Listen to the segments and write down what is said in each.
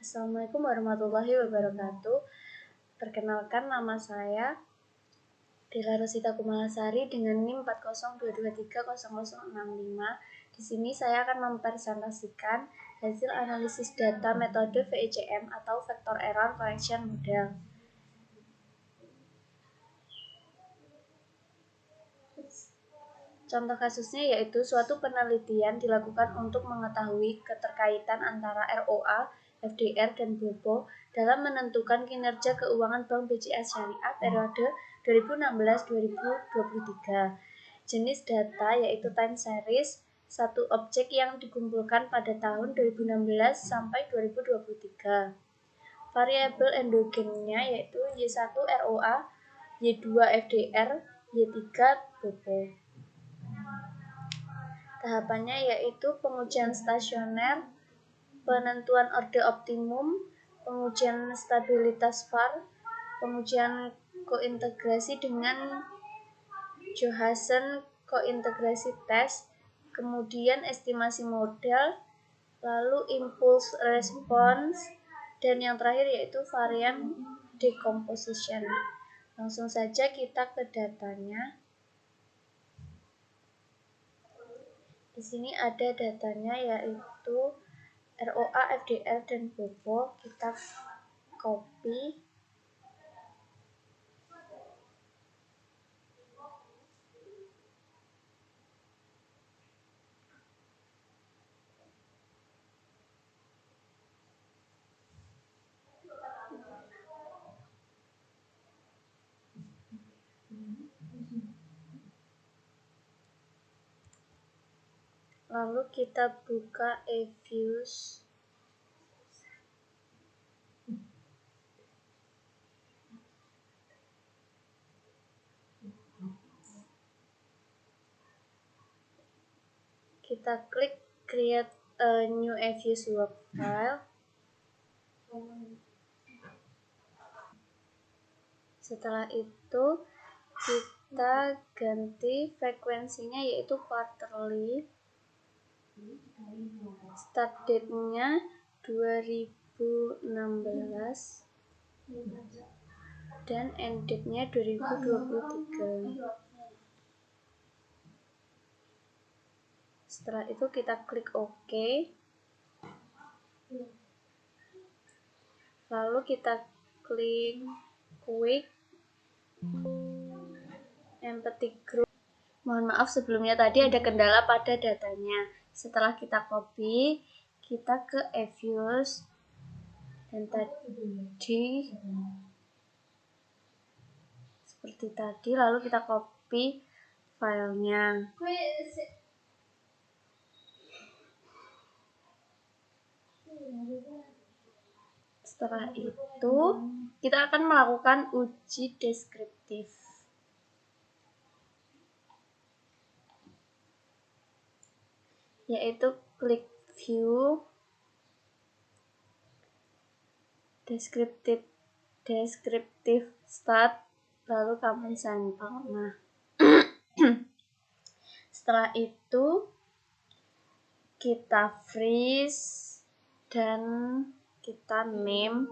Assalamualaikum warahmatullahi wabarakatuh. Perkenalkan, nama saya Dela Rosita Kumalasari dengan NIM 402230065. Di sini saya akan mempresentasikan hasil analisis data metode VECM atau Vector Error Correction Model. Contoh kasusnya yaitu suatu penelitian dilakukan untuk mengetahui keterkaitan antara ROA, FDR, dan BOBO dalam menentukan kinerja keuangan Bank BCA Syariah periode 2016-2023. Jenis data yaitu time series, satu objek yang dikumpulkan pada tahun 2016 sampai 2023. Variabel endogennya yaitu Y1 ROA, Y2 FDR, Y3 BOBO. Tahapannya yaitu pengujian stasioner, penentuan orde optimum, pengujian stabilitas VAR, pengujian kointegrasi dengan Johassen kointegrasi test, kemudian estimasi model, lalu impulse response, dan yang terakhir yaitu varian decomposition. Langsung saja kita ke datanya. Di sini ada datanya yaitu ROA, FDR, dan BOBO. Kita copy. Lalu kita buka eViews. Kita klik create a new eViews work file. Setelah itu kita ganti frekuensinya yaitu quarterly. Start date-nya 2016 dan end date-nya 2023. Setelah itu kita klik OK. Lalu kita klik Quick Empathy Group. Mohon maaf sebelumnya tadi ada kendala pada datanya. Setelah kita copy, kita ke eViews dan tadi seperti tadi, lalu kita copy filenya. Setelah itu kita akan melakukan uji deskriptif, yaitu klik view, deskriptif start, lalu command sampel. Nah, setelah itu kita freeze dan kita name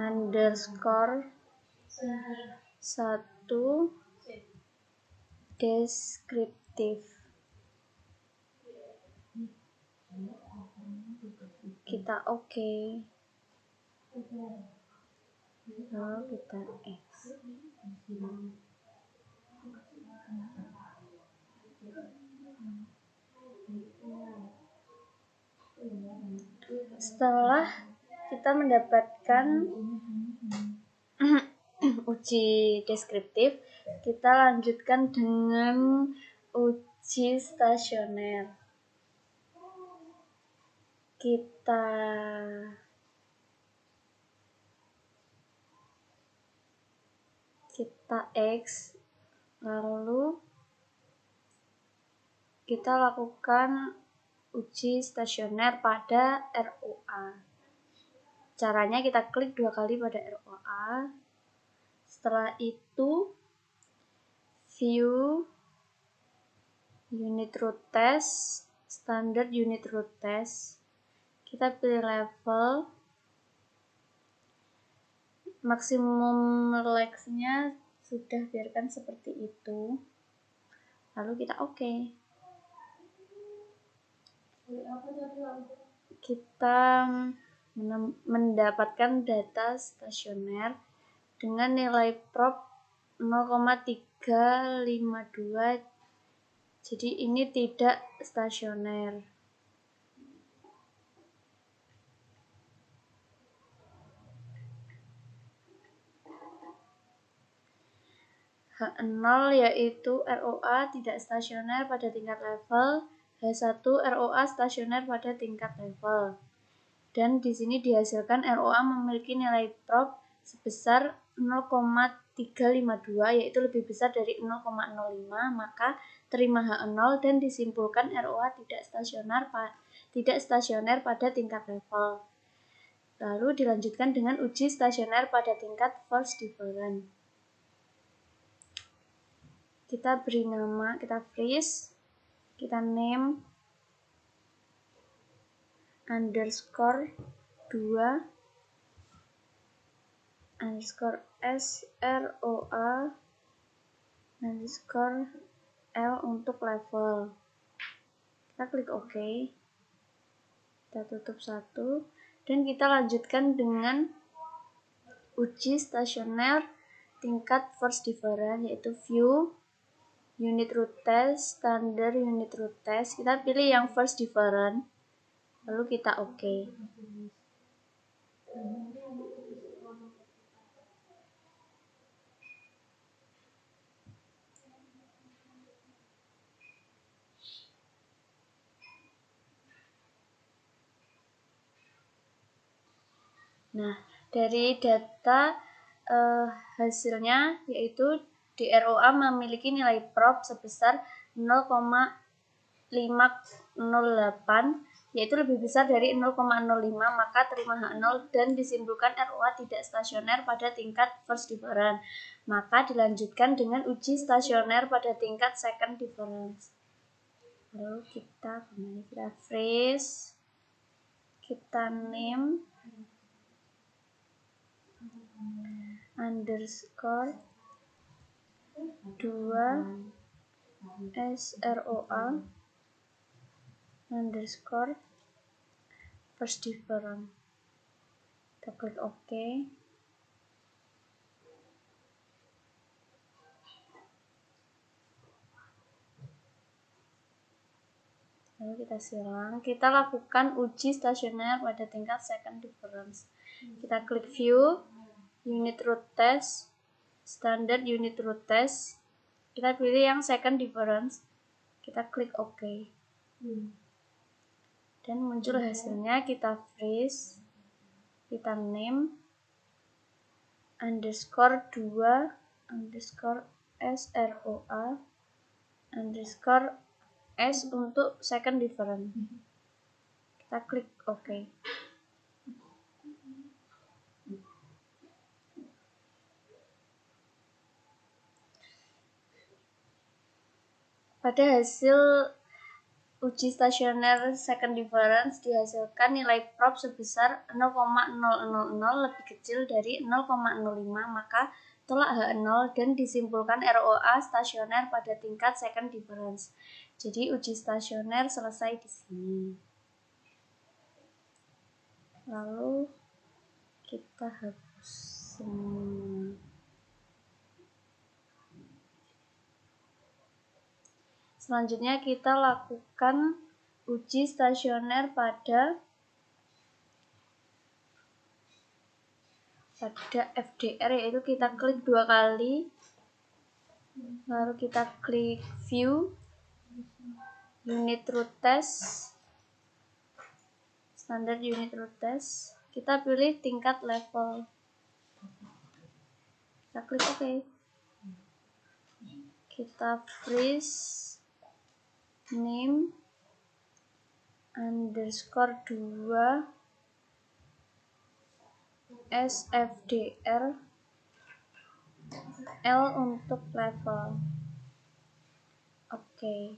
underscore 1 deskriptif. Kita OK. Lalu kita X. Setelah kita mendapatkan uji deskriptif, kita lanjutkan dengan uji stasioner. Kita X, lalu kita lakukan uji stasioner pada ROA. Caranya kita klik 2 kali pada ROA. Setelah itu view unit root test, standard unit root test. Kita pilih level, maksimum relaxnya sudah, biarkan seperti itu, lalu kita oke. Kita mendapatkan data stasioner dengan nilai prop 0,352, jadi ini tidak stasioner. H0 yaitu ROA tidak stasioner pada tingkat level, H1 ROA stasioner pada tingkat level. Dan di sini dihasilkan ROA memiliki nilai prop sebesar 0,352, yaitu lebih besar dari 0,05, maka terima H0 dan disimpulkan ROA tidak stasioner pada tingkat level. Lalu dilanjutkan dengan uji stasioner pada tingkat force difference. Kita beri nama, kita freeze, kita name underscore 2 underscore SROA underscore L untuk level. Kita klik OK, kita tutup satu, dan kita lanjutkan dengan uji stasioner tingkat force difference, yaitu view, unit root test, standar unit root test. Kita pilih yang force difference, lalu kita OK. Nah, dari data hasilnya yaitu di ROA memiliki nilai prop sebesar 0,508, yaitu lebih besar dari 0,05, maka terima H0 dan disimpulkan ROA tidak stasioner pada tingkat first difference. Maka dilanjutkan dengan uji stasioner pada tingkat second difference. Lalu kita freeze, kita name underscore 2 SROA underscore first difference. Kita klik OK. Lalu kita silang. Kita lakukan uji stasioner pada tingkat second difference. Kita klik view, unit root test, standard unit root test. Kita pilih yang second difference. Kita klik OK. Dan muncul hasilnya. Kita freeze, kita name underscore 2 underscore SROA underscore S untuk second difference. Kita klik OK. Pada hasil uji stasioner second difference dihasilkan nilai prop sebesar 0,000 lebih kecil dari 0,05, maka tolak H0 dan disimpulkan ROA stasioner pada tingkat second difference. Jadi uji stasioner selesai di sini. Lalu kita hapus semua. Selanjutnya kita lakukan uji stasioner pada FDR, yaitu kita klik 2 kali, lalu kita klik view, unit root test, standard unit root test. Kita pilih tingkat level. Kita klik OK. Kita freeze, name underscore 2 SFDR L untuk level. Oke.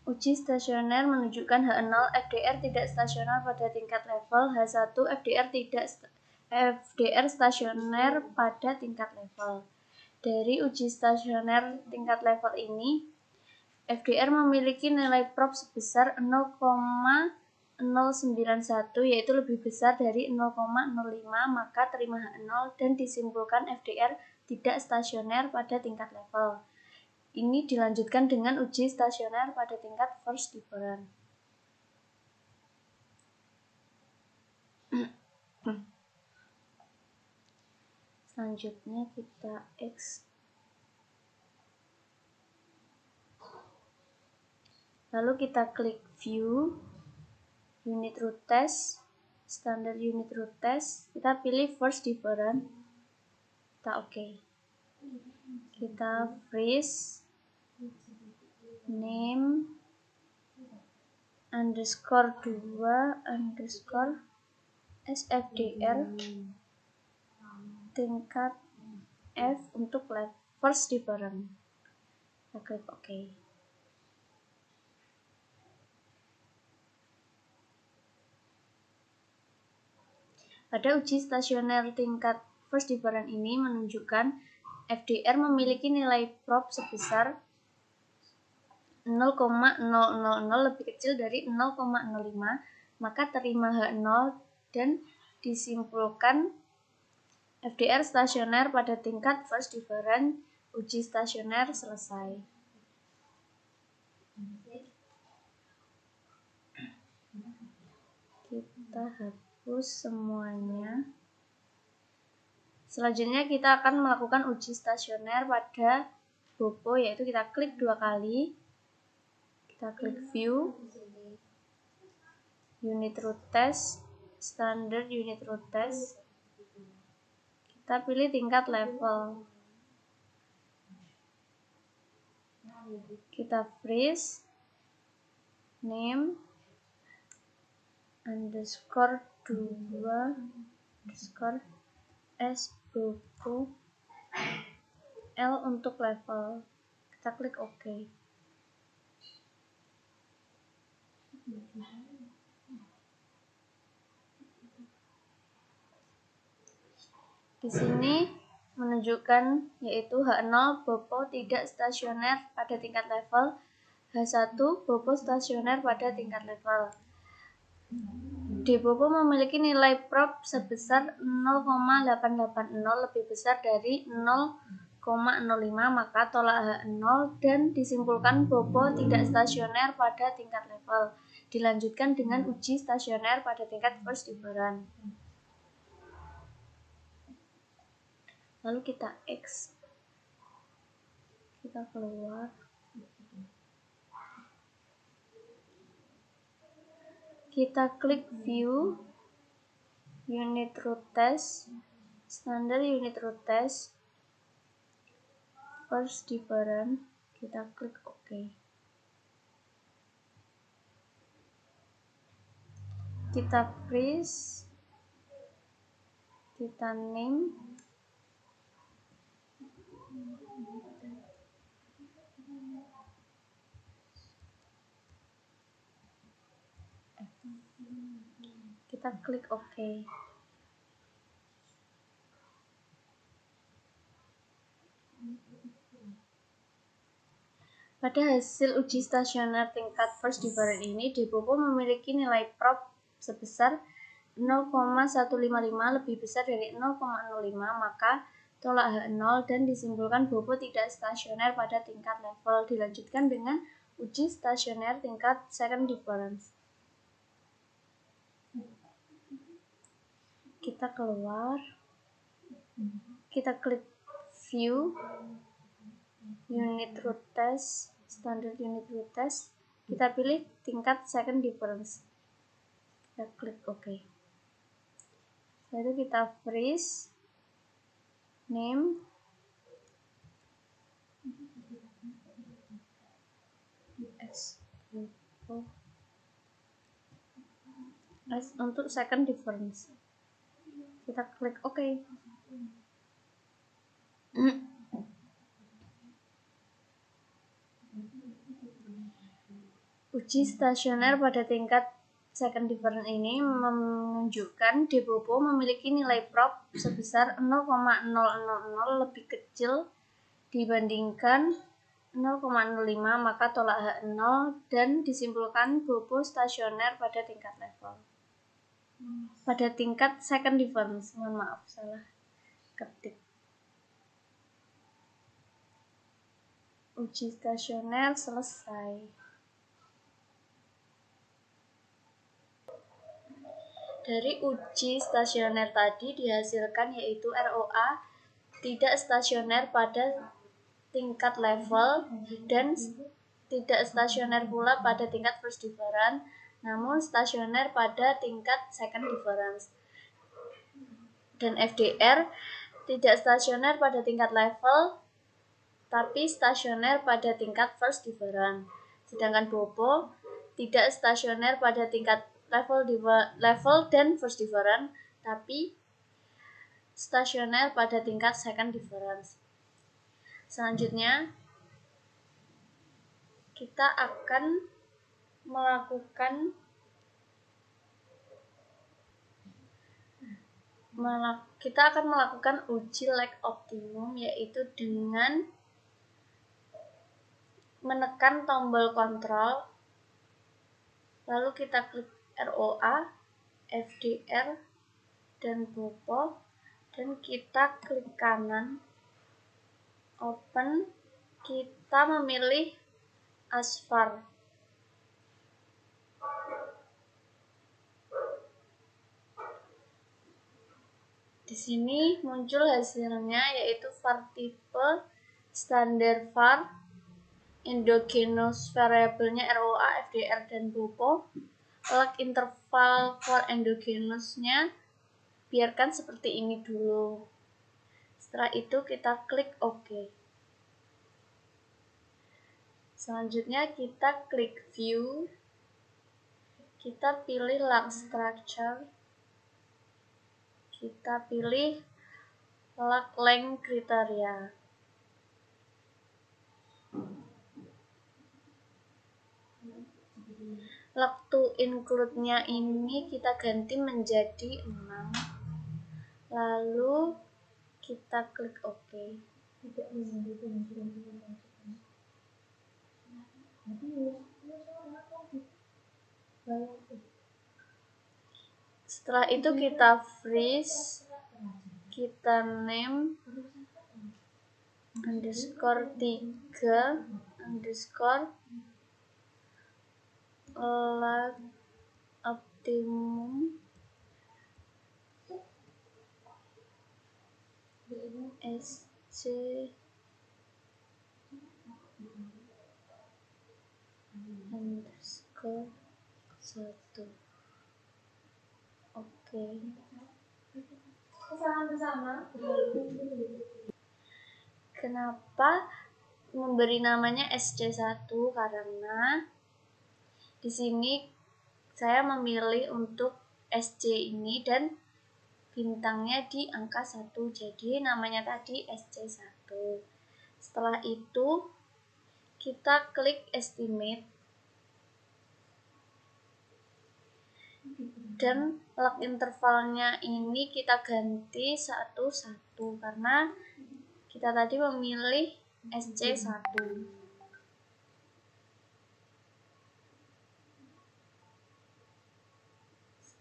Uji stasioner menunjukkan H0 FDR tidak stasioner pada tingkat level, H1 FDR stasioner pada tingkat level. Dari uji stasioner tingkat level ini, FDR memiliki nilai prop sebesar 0,091 yaitu lebih besar dari 0,05, maka terima H0 dan disimpulkan FDR tidak stasioner pada tingkat level. Ini dilanjutkan dengan uji stasioner pada tingkat first difference. Selanjutnya kita X. Lalu kita klik View, Unit Root Test, Standard Unit Root Test. Kita pilih First Difference. Kita OK. Kita freeze, name, underscore 2, underscore SFDR, tingkat F untuk First Difference. Kita klik OK. Pada uji stasioner tingkat first difference ini menunjukkan FDR memiliki nilai prop sebesar 0,000 lebih kecil dari 0,05, maka terima H0 dan disimpulkan FDR stasioner pada tingkat first difference. Uji stasioner selesai. Kita hapus semuanya. Selanjutnya kita akan melakukan uji stasioner pada Bopo, yaitu kita klik 2 kali. Kita klik View, Unit Root Test, Standard Unit Root Test. Kita pilih tingkat level. Kita freeze, name, underscore 2, underscore S Bopo, L untuk level. Kita klik OK. Di sini menunjukkan yaitu H0 Bopo tidak stasioner pada tingkat level, H1 Bopo stasioner pada tingkat level. D Bopo memiliki nilai prop sebesar 0,880 lebih besar dari 0,05, maka tolak H0 dan disimpulkan Bopo tidak stasioner pada tingkat level. Dilanjutkan dengan uji stasioner pada tingkat first difference. Lalu kita X. Kita keluar. Kita klik View, Unit Root Test, Standard Unit Root Test, First Difference. Kita klik OK. Kita freeze, kita name, kita klik OK. Pada hasil uji stasioner tingkat first difference ini, D Bopo memiliki nilai prop sebesar 0,155 lebih besar dari 0,05, maka tolak H0 dan disimpulkan Bopo tidak stasioner pada tingkat level. Dilanjutkan dengan uji stasioner tingkat second difference. Kita keluar, kita klik View, Unit Root Test, Standard Unit Root Test. Kita pilih tingkat second difference. Kita klik OK. Lalu kita freeze, name, S untuk second difference. Kita klik OK. Uji stasioner pada tingkat second difference ini menunjukkan Debopo memiliki nilai prop sebesar 0,000 lebih kecil dibandingkan 0,05, maka tolak H0 dan disimpulkan Bopo stasioner pada tingkat level. Pada tingkat second difference, mohon maaf salah ketik. Uji stasioner selesai. Dari uji stasioner tadi dihasilkan yaitu ROA tidak stasioner pada tingkat level dan tidak stasioner pula pada tingkat first difference, namun stasioner pada tingkat second difference. Dan FDR tidak stasioner pada tingkat level tapi stasioner pada tingkat first difference. Sedangkan Bopo tidak stasioner pada tingkat level dan first difference tapi stasioner pada tingkat second difference. Selanjutnya kita akan melakukan uji lag optimum, yaitu dengan menekan tombol kontrol, lalu kita klik ROA, FDR, dan Bopo, dan kita klik kanan, open, kita memilih Asfar. Di sini muncul hasilnya yaitu var tipe, standar var, endogenous variabelnya ROA, FDR, dan Bopo. Lag interval for endogenousnya biarkan seperti ini dulu. Setelah itu kita klik OK. Selanjutnya kita klik View. Kita pilih lag structure. Kita pilih lag length kriteria. Lag to include-nya ini kita ganti menjadi 6. Lalu kita klik OK. Setelah itu kita freeze, kita name underscore 3 underscore lag optimum SC underscore 1. Oke. Kenapa memberi namanya SC1? Karena di sini saya memilih untuk SC ini dan bintangnya di angka 1, jadi namanya tadi SC1. Setelah itu kita klik estimate dan lag intervalnya ini kita ganti 1, 1 karena kita tadi memilih SC1.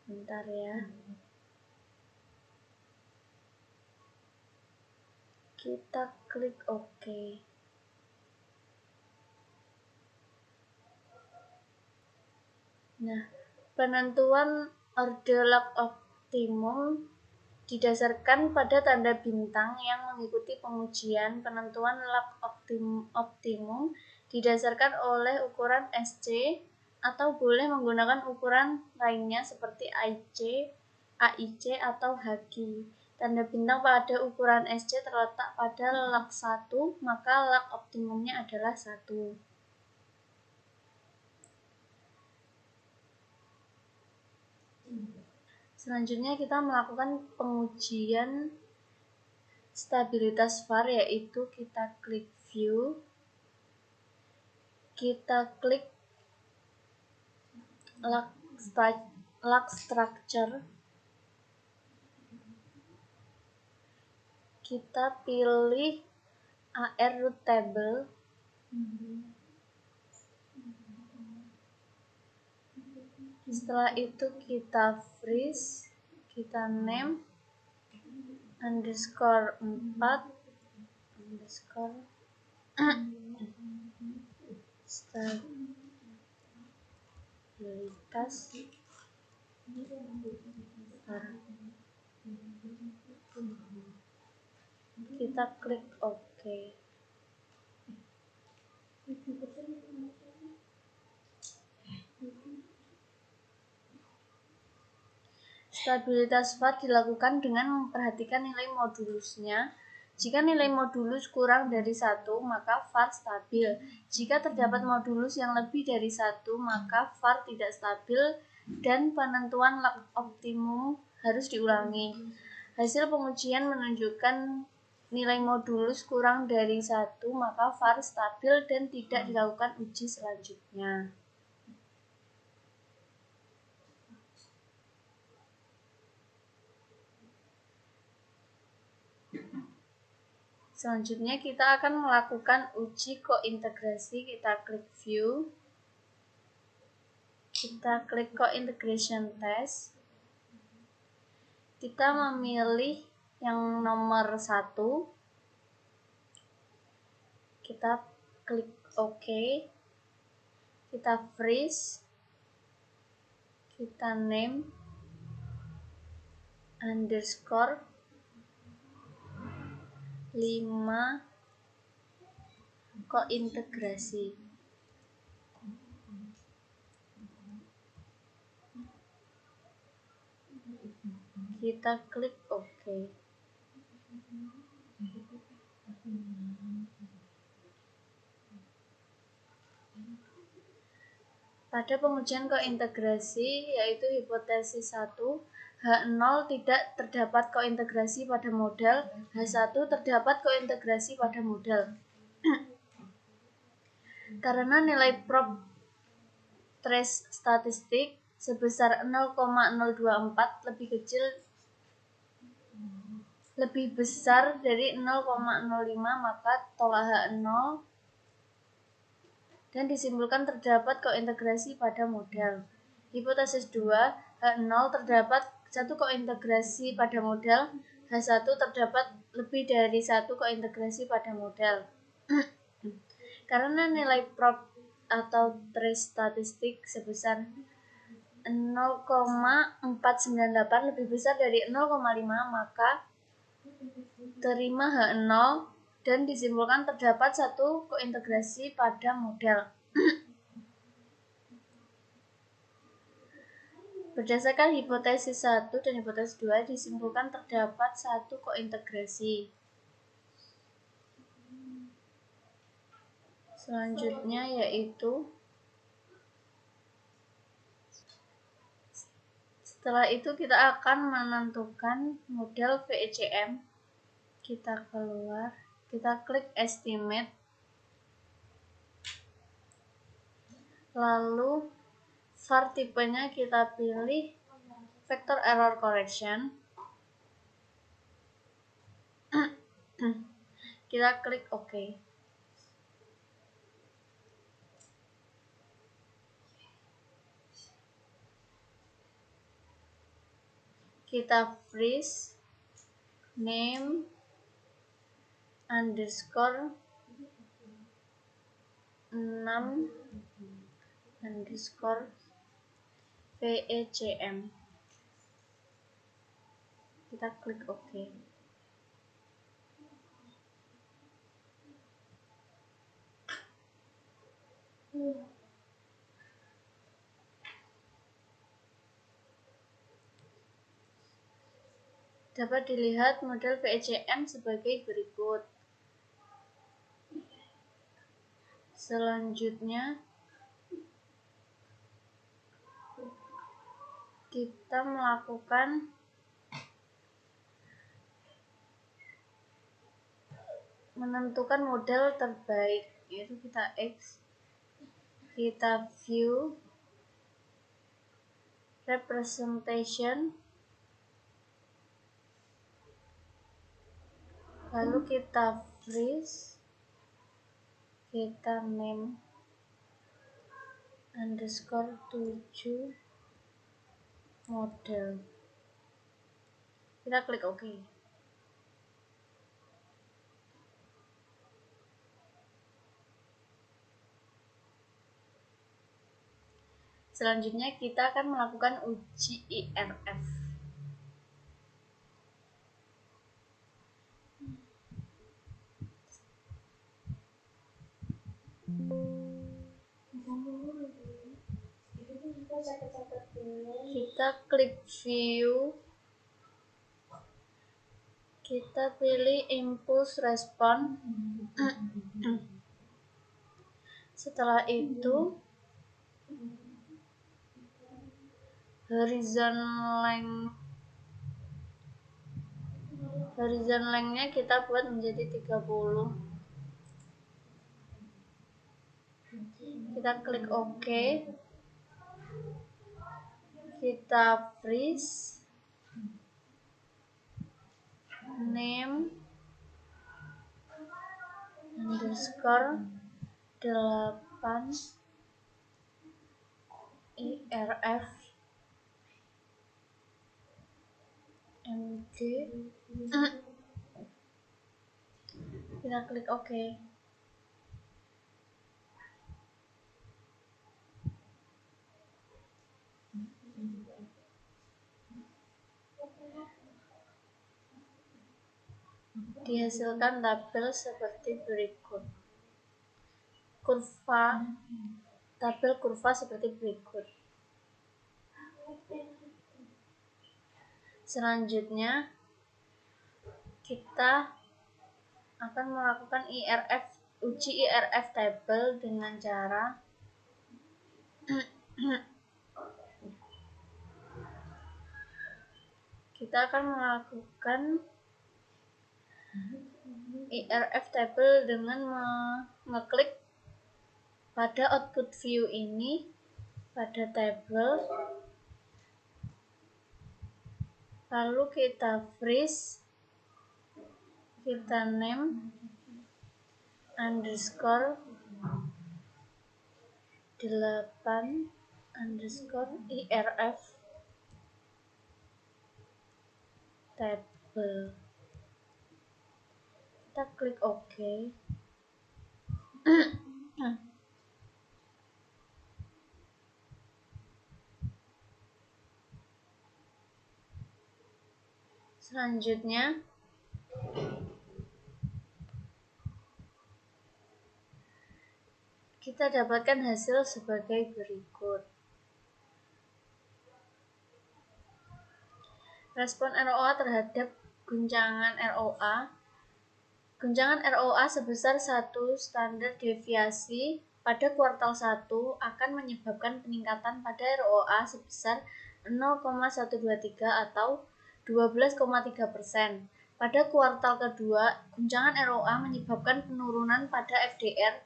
Sebentar ya. Kita klik OK. Nah, penentuan order lag optimum didasarkan pada tanda bintang yang mengikuti pengujian. Penentuan lag optimum didasarkan oleh ukuran SC atau boleh menggunakan ukuran lainnya seperti AIC atau HQ. Tanda bintang pada ukuran SC terletak pada lag 1, maka lag optimumnya adalah 1. Selanjutnya kita melakukan pengujian stabilitas var, yaitu kita klik View, kita klik log structure, kita pilih AR root table. Setelah itu kita freeze, kita name underscore 4 underscore stabilitas kita klik OK. Stabilitas var dilakukan dengan memperhatikan nilai modulusnya. Jika nilai modulus kurang dari 1, maka var stabil. Jika terdapat modulus yang lebih dari 1, maka var tidak stabil dan penentuan log optimum harus diulangi. Hasil pengujian menunjukkan nilai modulus kurang dari 1, maka var stabil dan tidak dilakukan uji selanjutnya. Selanjutnya kita akan melakukan uji kointegrasi. Kita klik view, kita klik co-integration test, kita memilih yang nomor 1, kita klik OK, kita freeze, kita name underscore 5 kointegrasi. Kita klik OK. Pada pengujian kointegrasi yaitu hipotesis 1, H0 tidak terdapat kointegrasi pada model, H1 terdapat kointegrasi pada model. Karena nilai prop trace statistik sebesar 0,024 lebih besar dari 0,05, maka tolak H0 dan disimpulkan terdapat kointegrasi pada model. Hipotesis 2, H0 terdapat satu kointegrasi pada model, H1 terdapat lebih dari satu kointegrasi pada model. Karena nilai prop atau trace statistik sebesar 0,498 lebih besar dari 0,5, maka terima H0 dan disimpulkan terdapat satu kointegrasi pada model. Berdasarkan hipotesis 1 dan hipotesis 2 disimpulkan terdapat satu kointegrasi. Selanjutnya yaitu setelah itu kita akan menentukan model VECM. Kita keluar, kita klik estimate, lalu var tipenya kita pilih vector error correction. Kita klik OK. Kita freeze, name underscore 6 underscore VECM. Kita klik OK. Dapat dilihat model VECM sebagai berikut. Selanjutnya kita melakukan menentukan model terbaik, yaitu kita X, kita view, representation, lalu kita freeze, kita name underscore 7 model, kita klik OK. Selanjutnya kita akan melakukan uji IRF. Kita klik view, kita pilih impulse response. Setelah itu horizon length-nya kita buat menjadi 30. Kita klik OK, kita freeze, name underscore 8 IRF MG, kita klik OK. Dihasilkan tabel seperti berikut. Tabel kurva seperti berikut. Selanjutnya kita akan melakukan uji IRF tabel dengan cara kita akan melakukan IRF table dengan mengeklik pada output view ini pada table, lalu kita freeze, kita name underscore 8 underscore IRF table, kita klik OK. Selanjutnya kita dapatkan hasil sebagai berikut. Respon ROA terhadap guncangan ROA. Guncangan ROA sebesar 1 standar deviasi pada kuartal 1 akan menyebabkan peningkatan pada ROA sebesar 0,123 atau 12,3%. Pada kuartal kedua, guncangan ROA menyebabkan penurunan pada FDR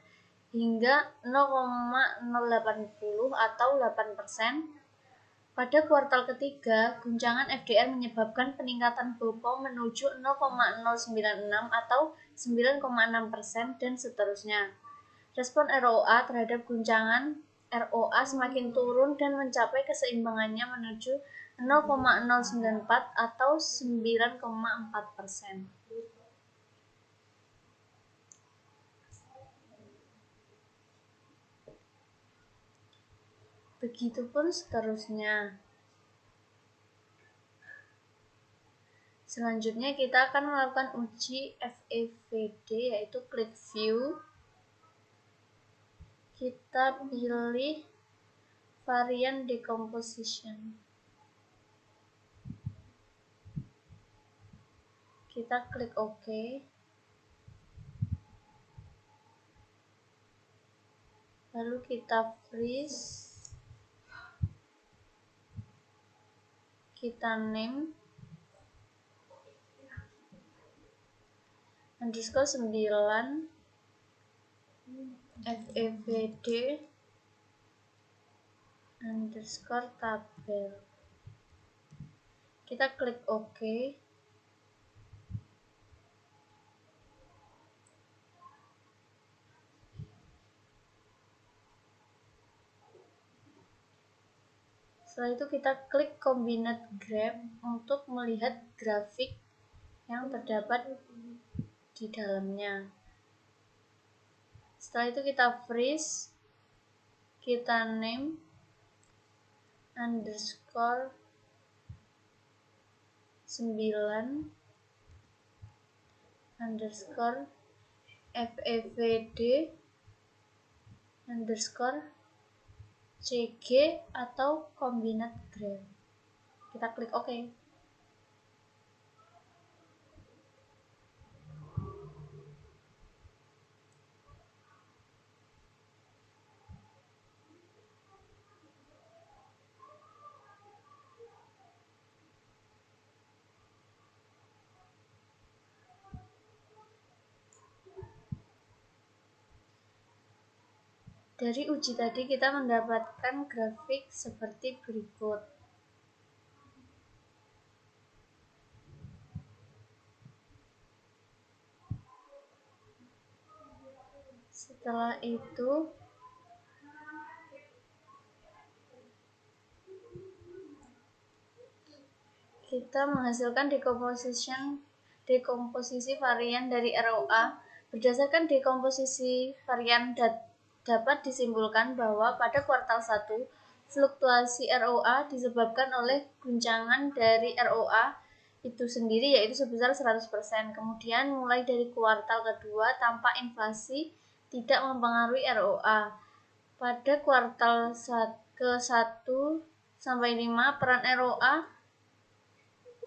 hingga 0,080 atau 8%. Pada kuartal ketiga, guncangan FDR menyebabkan peningkatan BOPO menuju 0,096 atau 9,6% dan seterusnya. Respon ROA terhadap guncangan ROA semakin turun dan mencapai keseimbangannya menuju 0,094 atau 9,4%. Begitupun seterusnya. Selanjutnya kita akan melakukan uji FEVD, yaitu klik view, kita pilih varian decomposition, kita klik OK, lalu kita freeze, kita name underscore 9 FEVD underscore tabel. Kita klik OK. Setelah itu kita klik Combined Graph untuk melihat grafik yang terdapat di dalamnya. Setelah itu kita freeze, kita name underscore 9 underscore fevd underscore cg atau combined graph. Kita klik OK. Dari uji tadi kita mendapatkan grafik seperti berikut. Setelah itu kita menghasilkan dekomposisi varian dari ROA. Berdasarkan dekomposisi varian dapat disimpulkan bahwa pada kuartal 1 fluktuasi ROA disebabkan oleh guncangan dari ROA itu sendiri yaitu sebesar 100%. Kemudian mulai dari kuartal kedua tampak inflasi tidak mempengaruhi ROA. Pada kuartal ke-1 sampai 5 peran ROA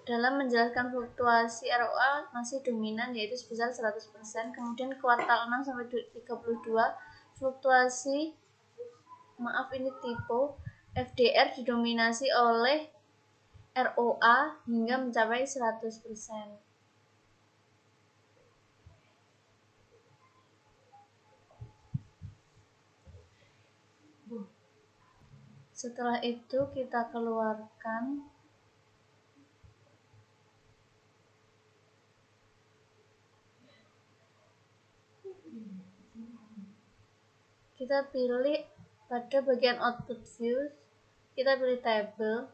dalam menjelaskan fluktuasi ROA masih dominan yaitu sebesar 100%. Kemudian kuartal 6 sampai 32 fluktuasi typo FDR didominasi oleh ROA hingga mencapai 100%. Setelah itu kita keluarkan kita pilih pada bagian output view, kita pilih table,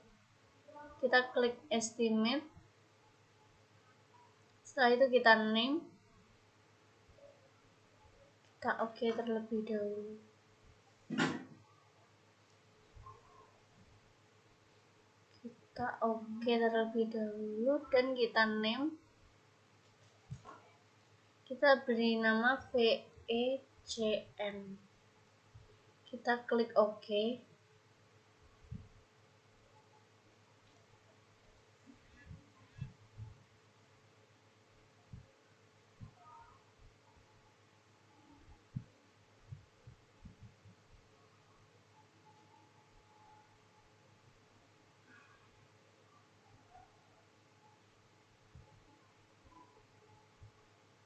kita klik estimate, setelah itu kita name, kita OK terlebih dahulu. Kita OK terlebih dahulu dan kita name, kita beri nama VECN. Kita klik OK.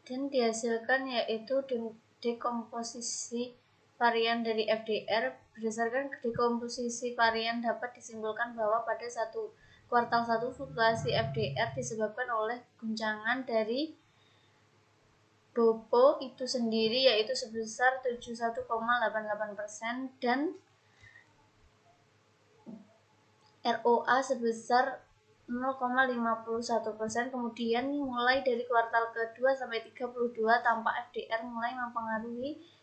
Dan dihasilkan yaitu dekomposisi varian dari FDR. Berdasarkan dekomposisi varian dapat disimpulkan bahwa pada kuartal 1 fluktuasi FDR disebabkan oleh guncangan dari BOPO itu sendiri yaitu sebesar 71,88% dan ROA sebesar 0,51%. Kemudian mulai dari kuartal kedua sampai 32 tampak FDR mulai mempengaruhi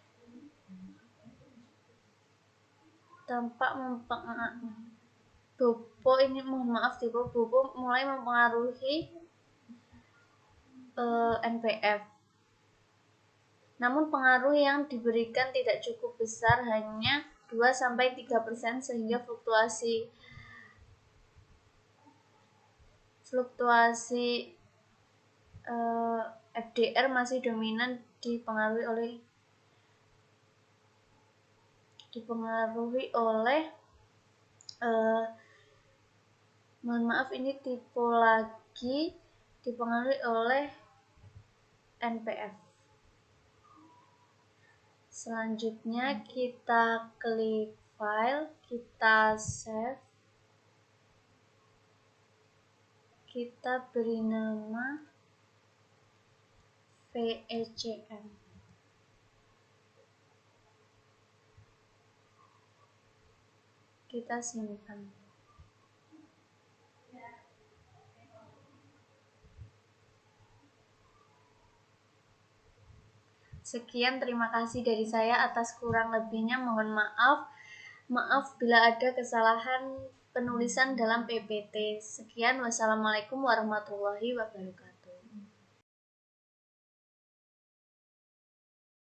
BOPO mulai mempengaruhi NPF. Namun pengaruh yang diberikan tidak cukup besar, hanya 2-3% sehingga fluktuasi FDR masih dominan dipengaruhi oleh dipengaruhi oleh NPF. Selanjutnya kita klik file, kita save. Kita beri nama VECM. Kita simpan. Sekian, terima kasih dari saya. Atas kurang lebihnya mohon maaf. Maaf bila ada kesalahan penulisan dalam PPT. Sekian, wassalamualaikum warahmatullahi wabarakatuh.